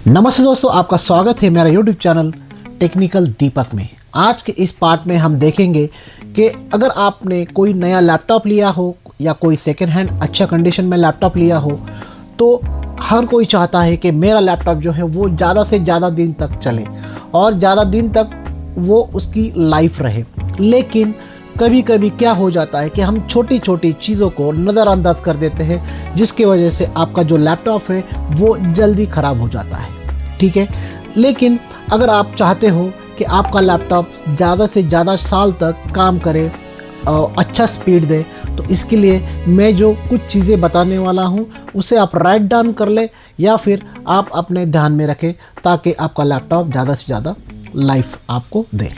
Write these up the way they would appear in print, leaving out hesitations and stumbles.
नमस्ते दोस्तों, आपका स्वागत है मेरा यूट्यूब चैनल टेक्निकल दीपक में। आज के इस पार्ट में हम देखेंगे कि अगर आपने कोई नया लैपटॉप लिया हो या कोई सेकेंड हैंड अच्छा कंडीशन में लैपटॉप लिया हो, तो हर कोई चाहता है कि मेरा लैपटॉप जो है वो ज़्यादा से ज़्यादा दिन तक चले और ज़्यादा दिन तक वो उसकी लाइफ रहे। लेकिन कभी कभी क्या हो जाता है कि हम छोटी छोटी चीज़ों को नज़रअंदाज कर देते हैं, जिसकी वजह से आपका जो लैपटॉप है वो जल्दी ख़राब हो जाता है। ठीक है, लेकिन अगर आप चाहते हो कि आपका लैपटॉप ज़्यादा से ज़्यादा साल तक काम करे और अच्छा स्पीड दे, तो इसके लिए मैं जो कुछ चीज़ें बताने वाला हूँ उसे आप राइट डाउन कर ले या फिर आप अपने ध्यान में रखें, ताकि आपका लैपटॉप ज़्यादा से ज़्यादा लाइफ आपको दे।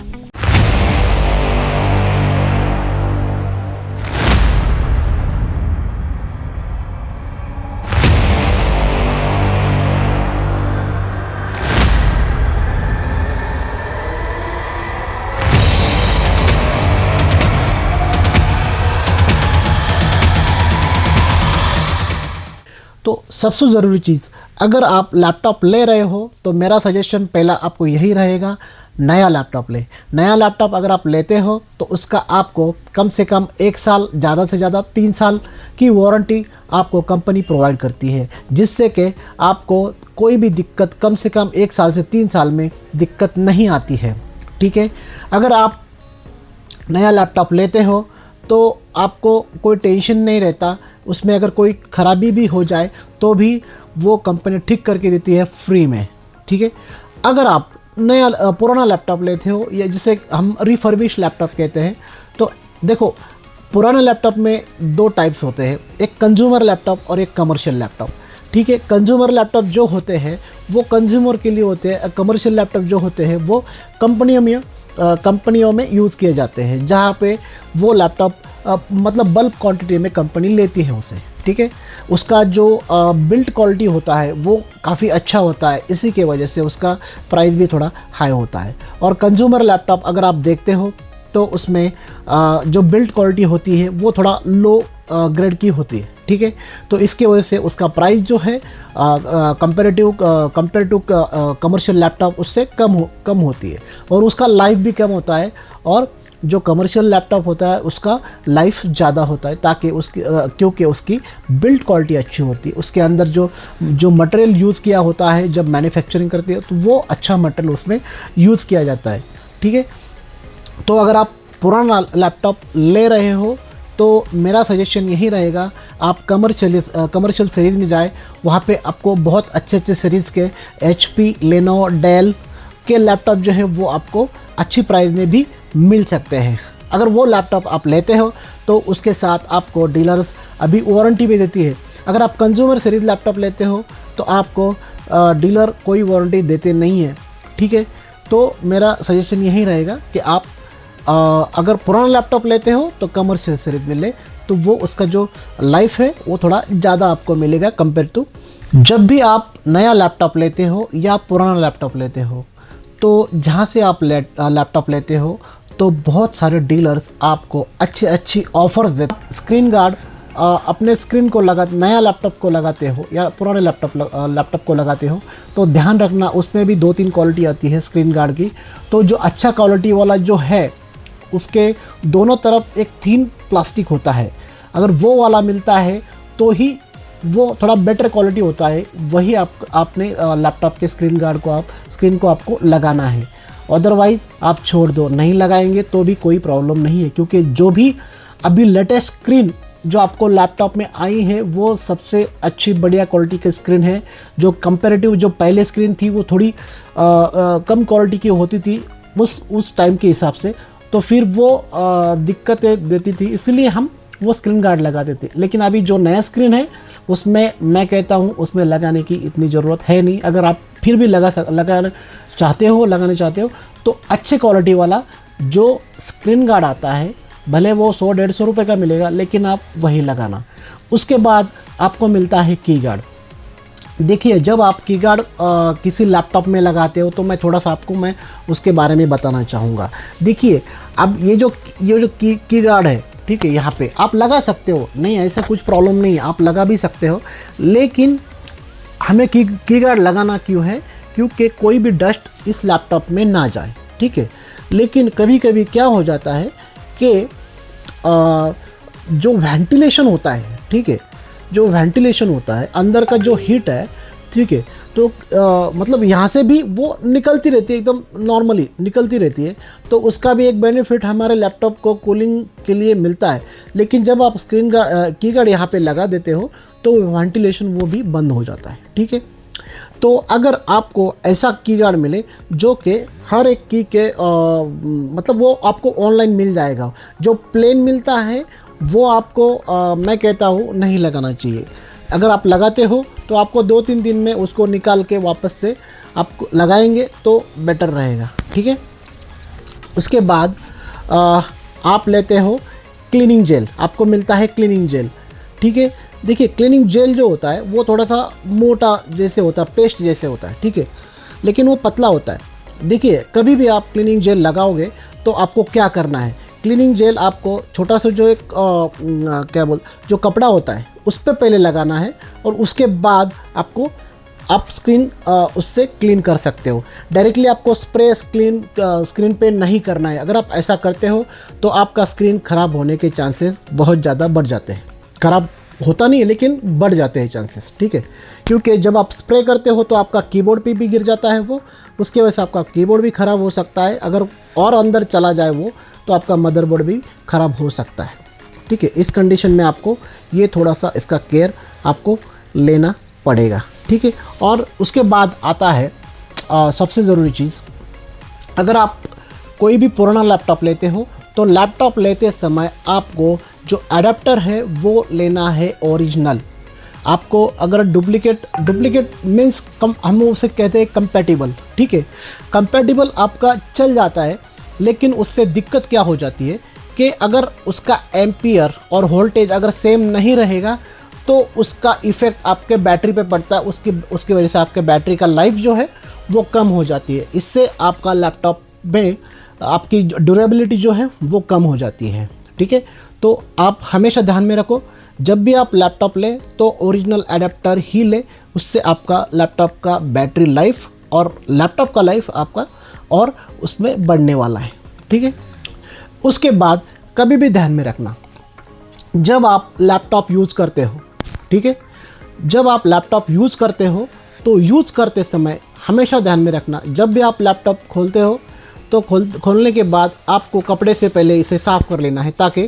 तो सबसे ज़रूरी चीज़, अगर आप लैपटॉप ले रहे हो तो मेरा सजेशन पहला आपको यही रहेगा, नया लैपटॉप ले। नया लैपटॉप अगर आप लेते हो तो उसका आपको कम से कम 1 साल, ज़्यादा से ज़्यादा 3 साल की वारंटी आपको कंपनी प्रोवाइड करती है, जिससे कि आपको कोई भी दिक्कत कम से कम 1 साल से 3 साल में दिक्कत नहीं आती है। ठीक है, अगर आप नया लैपटॉप लेते हो तो आपको कोई टेंशन नहीं रहता, उसमें अगर कोई ख़राबी भी हो जाए तो भी वो कंपनी ठीक करके देती है फ्री में। ठीक है, अगर आप नया पुराना लैपटॉप लेते हो या जिसे हम रिफर्बिश लैपटॉप कहते हैं, तो देखो, पुराने लैपटॉप में 2 टाइप्स होते हैं, एक कंज्यूमर लैपटॉप और एक कमर्शियल लैपटॉप। ठीक है, कंज्यूमर लैपटॉप जो होते हैं वो कंज्यूमर के लिए होते हैं, कमर्शियल लैपटॉप जो होते हैं वो कंपनियों में यूज़ किए जाते हैं, जहाँ पे वो लैपटॉप मतलब बल्क क्वांटिटी में कंपनी लेती है उसे। ठीक है, उसका जो बिल्ड क्वालिटी होता है वो काफ़ी अच्छा होता है, इसी के वजह से उसका प्राइस भी थोड़ा हाई होता है। और कंज्यूमर लैपटॉप अगर आप देखते हो तो उसमें जो बिल्ड क्वालिटी होती है वो थोड़ा लो ग्रेड की होती है। ठीक है, तो इसके वजह से उसका प्राइस जो है कंपेयर टू कमर्शियल लैपटॉप उससे कम होती है और उसका लाइफ भी कम होता है। और जो कमर्शियल लैपटॉप होता है उसका लाइफ ज़्यादा होता है, ताकि उसकी क्योंकि उसकी बिल्ड क्वालिटी अच्छी होती है, उसके अंदर जो मटेरियल यूज़ किया होता है जब मैन्युफैक्चरिंग करती है तो वो अच्छा मटेरियल उसमें यूज़ किया जाता है। ठीक है, तो अगर आप पुराना लैपटॉप ले रहे हो तो मेरा सजेशन यही रहेगा, आप कमर्शियल सीरीज़ में जाए। वहाँ पे आपको बहुत अच्छे सीरीज़ के HP, लेनोवो, डेल के लैपटॉप जो है वो आपको अच्छी प्राइस में भी मिल सकते हैं। अगर वो लैपटॉप आप लेते हो तो उसके साथ आपको डीलर्स अभी वारंटी भी देती है। अगर आप कंज्यूमर सीरीज़ लैपटॉप लेते हो तो आपको डीलर कोई वारंटी देते नहीं है। ठीक है, तो मेरा सजेशन यही रहेगा कि आप अगर पुराना लैपटॉप लेते हो तो कमर्शियल सीरीज में ले, तो वो उसका जो लाइफ है वो थोड़ा ज़्यादा आपको मिलेगा कंपेयर टू। जब भी आप नया लैपटॉप लेते हो या पुराना लैपटॉप लेते हो, तो जहाँ से आप लैपटॉप लेते हो तो बहुत सारे डीलर्स आपको अच्छी ऑफर्स देते। स्क्रीन गार्ड अपने स्क्रीन को नया लैपटॉप को लगाते हो या पुराने लैपटॉप को लगाते हो तो ध्यान रखना, उसमें भी 2-3 क्वालिटी आती है स्क्रीन गार्ड की। तो जो अच्छा क्वालिटी वाला जो है उसके दोनों तरफ एक थिन प्लास्टिक होता है, अगर वो वाला मिलता है तो ही वो थोड़ा बेटर क्वालिटी होता है, वही आपने लैपटॉप के स्क्रीन को आपको लगाना है। अदरवाइज़ आप छोड़ दो, नहीं लगाएंगे तो भी कोई प्रॉब्लम नहीं है, क्योंकि जो भी अभी लेटेस्ट स्क्रीन जो आपको लैपटॉप में आई है वो सबसे अच्छी बढ़िया क्वालिटी की स्क्रीन है। जो कंपैरेटिव जो पहले स्क्रीन थी वो थोड़ी कम क्वालिटी की होती थी उस टाइम के हिसाब से, तो फिर वो दिक्कतें देती थी, इसलिए हम वो स्क्रीन गार्ड लगाते थे। लेकिन अभी जो नया स्क्रीन है उसमें मैं कहता हूँ उसमें लगाने की इतनी ज़रूरत है नहीं। अगर आप फिर भी लगाना चाहते हो तो अच्छे क्वालिटी वाला जो स्क्रीन गार्ड आता है, भले वो 100-150 रुपये का मिलेगा, लेकिन आप वही लगाना। उसके बाद आपको मिलता है की गार्ड। देखिए, जब आप की गार्ड किसी लैपटॉप में लगाते हो तो मैं थोड़ा सा मैं उसके बारे में बताना चाहूँगा। देखिए, अब ये जो की गार्ड है, ठीक है, यहाँ पे आप लगा सकते हो, नहीं ऐसा कुछ प्रॉब्लम नहीं है, आप लगा भी सकते हो। लेकिन हमें की गार्ड लगाना क्यों है क्योंकि कोई भी डस्ट इस लैपटॉप में ना जाए, ठीक है। लेकिन कभी कभी क्या हो जाता है कि जो वेंटिलेशन होता है, ठीक है, जो वेंटिलेशन होता है अंदर का जो हीट है, ठीक है, तो मतलब यहाँ से भी वो निकलती रहती है, एकदम नॉर्मली निकलती रहती है। तो उसका भी एक बेनिफिट हमारे लैपटॉप को कूलिंग के लिए मिलता है। लेकिन जब आप स्क्रीन की गार्ड यहाँ पे लगा देते हो तो वेंटिलेशन वो भी बंद हो जाता है, ठीक है। तो अगर आपको ऐसा की गार्ड मिले जो कि हर एक की के मतलब वो आपको ऑनलाइन मिल जाएगा, जो प्लेन मिलता है वो आपको मैं कहता हूँ नहीं लगाना चाहिए। अगर आप लगाते हो तो आपको 2-3 दिन में उसको निकाल के वापस से आप लगाएंगे तो बेटर रहेगा, ठीक है। उसके बाद आप लेते हो क्लीनिंग जेल, आपको मिलता है क्लीनिंग जेल, ठीक है। देखिए क्लीनिंग जेल जो होता है वो थोड़ा सा मोटा जैसे होता है, पेस्ट जैसे होता है, ठीक है, लेकिन वो पतला होता है। देखिए कभी भी आप क्लीनिंग जेल लगाओगे तो आपको क्या करना है, क्लीनिंग जेल आपको छोटा सा जो एक जो कपड़ा होता है उस पर पहले लगाना है और उसके बाद आप स्क्रीन उससे क्लीन कर सकते हो। डायरेक्टली आपको स्प्रे स्क्रीन पे नहीं करना है। अगर आप ऐसा करते हो तो आपका स्क्रीन ख़राब होने के चांसेस बहुत ज़्यादा बढ़ जाते हैं। ख़राब होता नहीं है लेकिन बढ़ जाते हैं चांसेस, ठीक है। क्योंकि जब आप स्प्रे करते हो तो आपका कीबोर्ड पे भी गिर जाता है वो, उसकी वजह से आपका कीबोर्ड भी ख़राब हो सकता है। अगर और अंदर चला जाए वो तो आपका मदरबोर्ड भी ख़राब हो सकता है, ठीक है। इस कंडीशन में आपको ये थोड़ा सा इसका केयर आपको लेना पड़ेगा, ठीक है। और उसके बाद आता है सबसे ज़रूरी चीज़, अगर आप कोई भी पुराना लैपटॉप लेते हो तो लैपटॉप लेते समय आपको जो एडाप्टर है वो लेना है ओरिजिनल। आपको अगर डुप्लीकेट मीन्स हम उसे कहते हैं कंपैटिबल, ठीक है। कंपैटिबल आपका चल जाता है, लेकिन उससे दिक्कत क्या हो जाती है कि अगर उसका एम्पियर और वोल्टेज अगर सेम नहीं रहेगा तो उसका इफ़ेक्ट आपके बैटरी पे पड़ता है। उसकी वजह से आपके बैटरी का लाइफ जो है वो कम हो जाती है। इससे आपका लैपटॉप में आपकी ड्यूरेबिलिटी जो है वो कम हो जाती है, ठीक है। तो आप हमेशा ध्यान में रखो, जब भी आप लैपटॉप लें तो ओरिजिनल एडाप्टर ही लें। उससे आपका लैपटॉप का बैटरी लाइफ और लैपटॉप का लाइफ आपका और उसमें बढ़ने वाला है, ठीक है। उसके बाद कभी भी ध्यान में रखना, जब आप लैपटॉप यूज़ करते हो, ठीक है, जब आप लैपटॉप यूज़ करते हो तो यूज़ करते समय हमेशा ध्यान में रखना, जब भी आप लैपटॉप खोलते हो तो खोलने के बाद आपको कपड़े से पहले इसे साफ़ कर लेना है, ताकि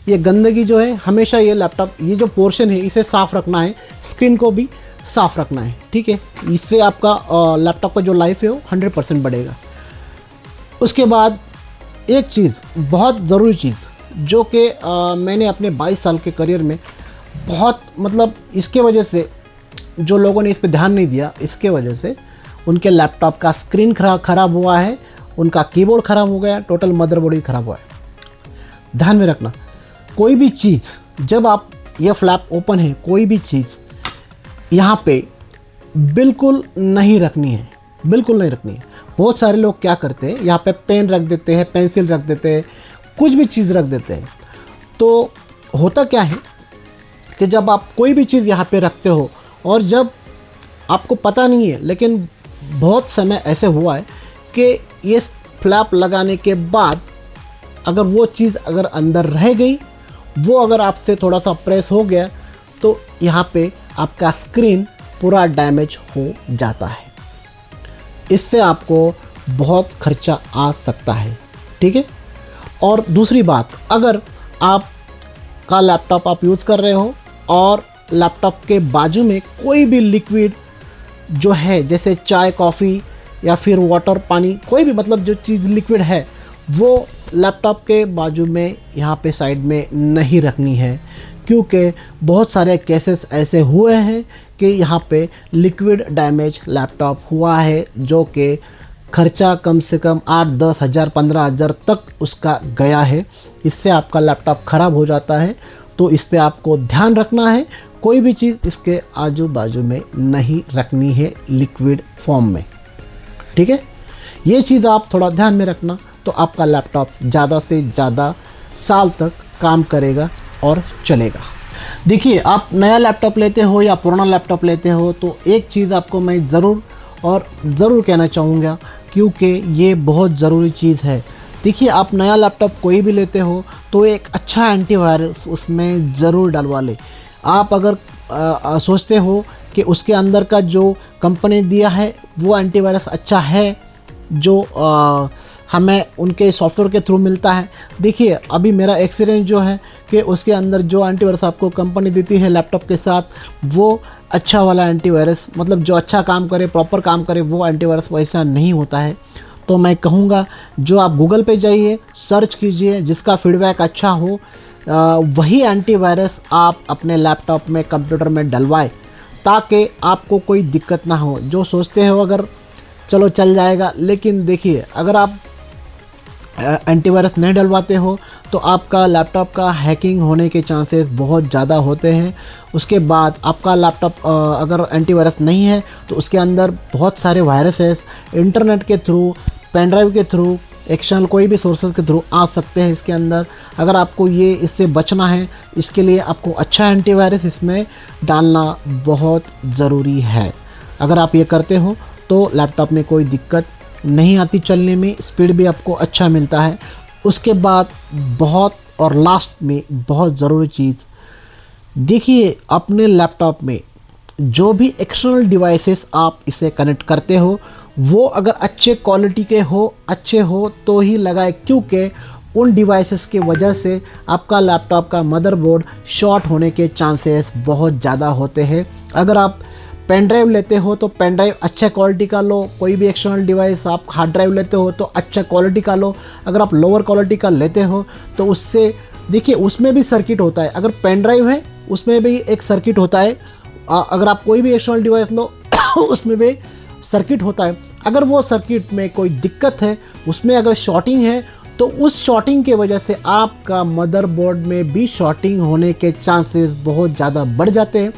ये गंदगी जो है हमेशा ये लैपटॉप ये जो पोर्शन है इसे साफ़ रखना है, स्क्रीन को भी साफ़ रखना है, ठीक है। इससे आपका लैपटॉप का जो लाइफ है वो 100% बढ़ेगा। उसके बाद एक चीज़ बहुत ज़रूरी चीज़ जो कि मैंने अपने 22 साल के करियर में बहुत मतलब इसके वजह से जो लोगों ने इस पे ध्यान नहीं दिया, इसके वजह से उनके लैपटॉप का स्क्रीन ख़राब हुआ है, उनका कीबोर्ड ख़राब हो गया, टोटल मदरबोर्ड भी ख़राब हुआ है। ध्यान में रखना, कोई भी चीज़ जब आप ये फ्लैप ओपन है, कोई भी चीज़ यहाँ पे बिल्कुल नहीं रखनी है, बिल्कुल नहीं रखनी है। बहुत सारे लोग क्या करते हैं, यहाँ पे पेन रख देते हैं, पेंसिल रख देते हैं, कुछ भी चीज़ रख देते हैं। तो होता क्या है कि जब आप कोई भी चीज़ यहाँ पे रखते हो और जब आपको पता नहीं है, लेकिन बहुत समय ऐसे हुआ है कि ये फ्लैप लगाने के बाद अगर वो चीज़ अगर अंदर रह गई, वो अगर आपसे थोड़ा सा प्रेस हो गया तो यहाँ पे आपका स्क्रीन पूरा डैमेज हो जाता है। इससे आपको बहुत खर्चा आ सकता है, ठीक है। और दूसरी बात, अगर आप का लैपटॉप आप यूज़ कर रहे हो और लैपटॉप के बाजू में कोई भी लिक्विड जो है, जैसे चाय, कॉफ़ी या फिर वाटर, पानी, कोई भी मतलब जो चीज़ लिक्विड है वो लैपटॉप के बाजू में यहाँ पे साइड में नहीं रखनी है, क्योंकि बहुत सारे केसेस ऐसे हुए हैं कि यहाँ पे लिक्विड डैमेज लैपटॉप हुआ है, जो कि खर्चा कम से कम 8-10 हज़ार 15 हज़ार तक उसका गया है। इससे आपका लैपटॉप ख़राब हो जाता है। तो इस पे आपको ध्यान रखना है, कोई भी चीज़ इसके आजू बाजू में नहीं रखनी है लिक्विड फॉर्म में, ठीक है। ये चीज़ आप थोड़ा ध्यान में रखना तो आपका लैपटॉप ज़्यादा से ज़्यादा साल तक काम करेगा और चलेगा। देखिए, आप नया लैपटॉप लेते हो या पुराना लैपटॉप लेते हो तो एक चीज़ आपको मैं ज़रूर और ज़रूर कहना चाहूँगा क्योंकि ये बहुत ज़रूरी चीज़ है। देखिए, आप नया लैपटॉप कोई भी लेते हो तो एक अच्छा एंटीवायरस उसमें ज़रूर डलवा लें। आप अगर सोचते हो कि उसके अंदर का जो कंपनी दिया है वो एंटीवायरस अच्छा है जो हमें उनके सॉफ्टवेयर के थ्रू मिलता है। देखिए, अभी मेरा एक्सपीरियंस जो है कि उसके अंदर जो एंटीवायरस आपको कंपनी देती है लैपटॉप के साथ वो अच्छा वाला एंटीवायरस, मतलब जो अच्छा काम करे, प्रॉपर काम करे, वो एंटीवायरस वैसा नहीं होता है। तो मैं कहूँगा जो आप गूगल पे जाइए, सर्च कीजिए, जिसका फीडबैक अच्छा हो वही एंटीवायरस आप अपने लैपटॉप में, कंप्यूटर में डलवाएं ताकि आपको कोई दिक्कत ना हो। जो सोचते हो अगर चलो चल जाएगा, लेकिन देखिए अगर आप एंटीवायरस नहीं डलवाते हो तो आपका लैपटॉप का हैकिंग होने के चांसेस बहुत ज़्यादा होते हैं। उसके बाद आपका लैपटॉप अगर एंटीवायरस नहीं है तो उसके अंदर बहुत सारे वायरसेस इंटरनेट के थ्रू, पेन ड्राइव के थ्रू, एक्सटर्नल कोई भी सोर्सेज के थ्रू आ सकते हैं इसके अंदर। अगर आपको ये इससे बचना है, इसके लिए आपको अच्छा एंटीवायरस इसमें डालना बहुत ज़रूरी है। अगर आप ये करते हो तो लैपटॉप में कोई दिक्कत नहीं आती, चलने में स्पीड भी आपको अच्छा मिलता है। उसके बाद बहुत और लास्ट में बहुत ज़रूरी चीज़, देखिए अपने लैपटॉप में जो भी एक्सटर्नल डिवाइसेस आप इसे कनेक्ट करते हो वो अगर अच्छे क्वालिटी के हो, अच्छे हो तो ही लगाए, क्योंकि उन डिवाइसेस की वजह से आपका लैपटॉप का मदरबोर्ड शॉर्ट होने के चांसेस बहुत ज़्यादा होते हैं। अगर आप पेन ड्राइव लेते हो तो पेन ड्राइव अच्छा क्वालिटी का लो, कोई भी एक्सटर्नल डिवाइस आप हार्ड ड्राइव लेते हो तो अच्छा क्वालिटी का लो। अगर आप लोअर क्वालिटी का लेते हो तो उससे देखिए उसमें भी सर्किट होता है। अगर पेन ड्राइव है उसमें भी एक सर्किट होता है, अगर आप कोई भी एक्सटर्नल डिवाइस लो उसमें भी सर्किट होता है। अगर वो सर्किट में कोई दिक्कत है, उसमें अगर शॉर्टिंग है तो उस शॉर्टिंग के वजह से आपका मदरबोर्ड में भी शॉर्टिंग होने के चांसेस बहुत ज़्यादा बढ़ जाते हैं।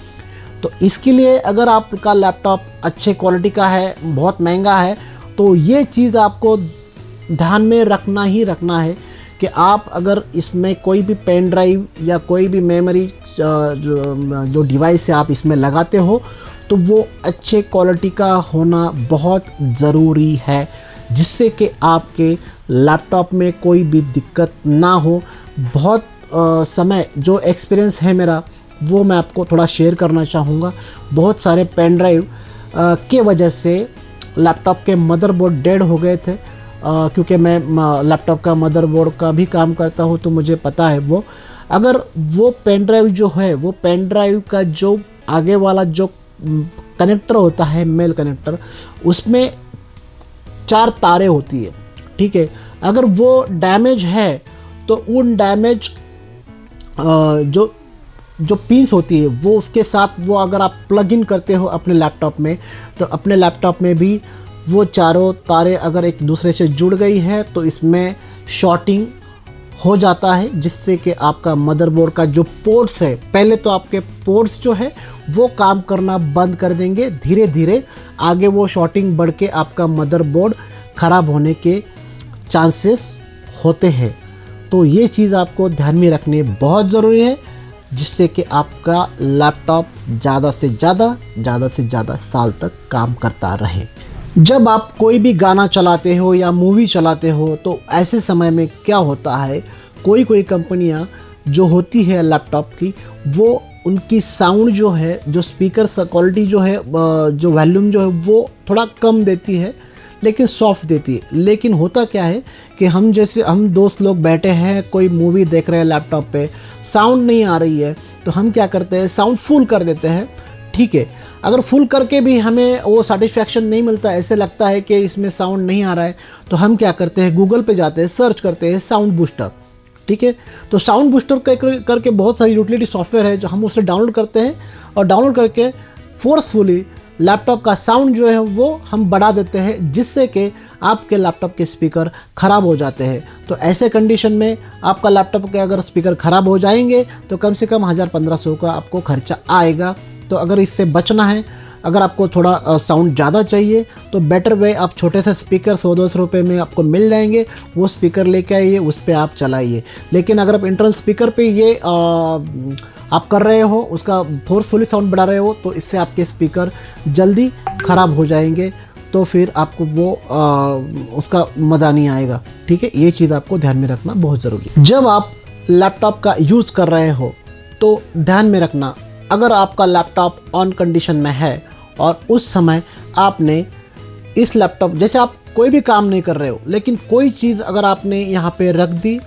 तो इसके लिए अगर आपका लैपटॉप अच्छे क्वालिटी का है, बहुत महंगा है, तो ये चीज़ आपको ध्यान में रखना ही रखना है कि आप अगर इसमें कोई भी पेन ड्राइव या कोई भी मेमोरी जो डिवाइस है आप इसमें लगाते हो तो वो अच्छे क्वालिटी का होना बहुत ज़रूरी है, जिससे कि आपके लैपटॉप में कोई भी दिक्कत ना हो। बहुत समय जो एक्सपीरियंस है मेरा वो मैं आपको थोड़ा शेयर करना चाहूँगा। बहुत सारे पेन ड्राइव के वजह से लैपटॉप के मदरबोर्ड डेड हो गए थे, क्योंकि मैं लैपटॉप का मदरबोर्ड का भी काम करता हूँ तो मुझे पता है वो। अगर वो पेन ड्राइव जो है, वो पेन ड्राइव का जो आगे वाला जो कनेक्टर होता है, मेल कनेक्टर, उसमें 4 तारें होती है, ठीक है। अगर वो डैमेज है तो उन डैमेज जो पिंस होती है वो उसके साथ वो अगर आप प्लग इन करते हो अपने लैपटॉप में तो अपने लैपटॉप में भी वो चारों तारें अगर एक दूसरे से जुड़ गई है तो इसमें शॉर्टिंग हो जाता है, जिससे कि आपका मदरबोर्ड का जो पोर्ट्स है, पहले तो आपके पोर्ट्स जो है वो काम करना बंद कर देंगे, धीरे धीरे आगे वो शॉर्टिंग बढ़ के आपका मदरबोर्ड ख़राब होने के चांसेस होते हैं। तो ये चीज़ आपको ध्यान में रखनी बहुत ज़रूरी है, जिससे कि आपका लैपटॉप ज़्यादा से ज़्यादा साल तक काम करता रहे। जब आप कोई भी गाना चलाते हो या मूवी चलाते हो तो ऐसे समय में क्या होता है, कोई कंपनियां जो होती है लैपटॉप की, वो उनकी साउंड जो है, जो स्पीकर क्वालिटी जो है, जो वॉल्यूम जो है वो थोड़ा कम देती है लेकिन सॉफ्ट देती है। लेकिन होता क्या है कि हम दोस्त लोग बैठे हैं, कोई मूवी देख रहे हैं लैपटॉप पे, साउंड नहीं आ रही है तो हम क्या करते हैं, साउंड फुल कर देते हैं, ठीक है। अगर फुल करके भी हमें वो सेटिस्फैक्शन नहीं मिलता, ऐसे लगता है कि इसमें साउंड नहीं आ रहा है, तो हम क्या करते हैं, गूगल पे जाते हैं, सर्च करते हैं साउंड बूस्टर, ठीक है। तो साउंड बूस्टर करके बहुत सारी यूटिलिटी सॉफ्टवेयर है जो हम उसे डाउनलोड करते हैं और डाउनलोड करके फोर्सफुली लैपटॉप का साउंड जो है वो हम बढ़ा देते हैं, जिससे कि आपके लैपटॉप के स्पीकर ख़राब हो जाते हैं। तो ऐसे कंडीशन में आपका लैपटॉप के अगर स्पीकर ख़राब हो जाएंगे तो कम से कम 1000-1500 का आपको खर्चा आएगा। तो अगर इससे बचना है, अगर आपको थोड़ा साउंड ज़्यादा चाहिए तो बेटर वे आप छोटे से स्पीकर 100-200 रुपये में आपको मिल जाएंगे, वो स्पीकर लेके आइए, उस पर आप चलाइए। लेकिन अगर आप इंटरनल स्पीकर पे ये आप कर रहे हो, उसका फोर्सफुली साउंड बढ़ा रहे हो, तो इससे आपके स्पीकर जल्दी ख़राब हो जाएंगे। तो फिर आपको वो उसका मज़ा नहीं आएगा। ठीक है, ये चीज़ आपको ध्यान में रखना बहुत ज़रूरी है। जब आप लैपटॉप का यूज़ कर रहे हो तो ध्यान में रखना, अगर आपका लैपटॉप ऑन कंडीशन में है और उस समय आपने इस लैपटॉप, जैसे आप कोई भी काम नहीं कर रहे हो लेकिन कोई चीज़ अगर आपने यहाँ पे रख दी,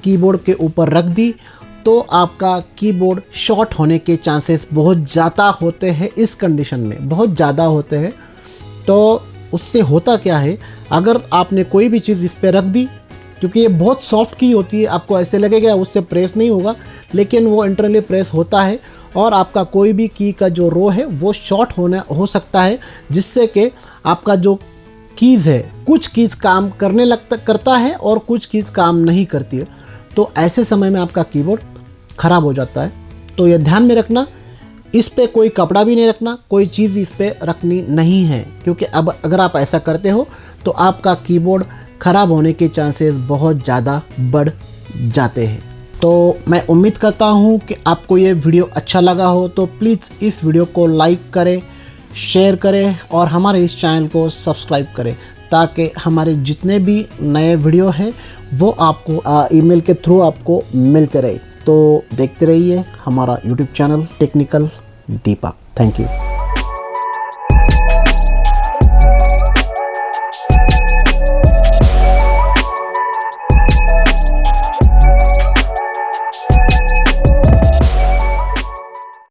कीबोर्ड के ऊपर रख दी, तो आपका कीबोर्ड शॉर्ट होने के चांसेस बहुत ज़्यादा होते हैं। इस कंडीशन में बहुत ज़्यादा होते हैं। तो उससे होता क्या है, अगर आपने कोई भी चीज़ इस पर रख दी, क्योंकि ये बहुत सॉफ्ट की होती है, आपको ऐसे लगेगा उससे प्रेस नहीं होगा, लेकिन वो इंटरनली प्रेस होता है और आपका कोई भी की का जो रो है वो शॉर्ट हो सकता है, जिससे कि आपका जो कीज़ है, कुछ कीज़ काम करता है और कुछ कीज़ काम नहीं करती है। तो ऐसे समय में आपका कीबोर्ड ख़राब हो जाता है। तो ये ध्यान में रखना, इस पे कोई कपड़ा भी नहीं रखना, कोई चीज़ इस पे रखनी नहीं है, क्योंकि अब अगर आप ऐसा करते हो तो आपका कीबोर्ड ख़राब होने के चांसेस बहुत ज़्यादा बढ़ जाते हैं। तो मैं उम्मीद करता हूँ कि आपको ये वीडियो अच्छा लगा हो, तो प्लीज़ इस वीडियो को लाइक करें, शेयर करें और हमारे इस चैनल को सब्सक्राइब करें, ताकि हमारे जितने भी नए वीडियो हैं वो आपको ईमेल के थ्रू आपको मिलते रहे। तो देखते रहिए हमारा YouTube channel technical Deepak. Thank you.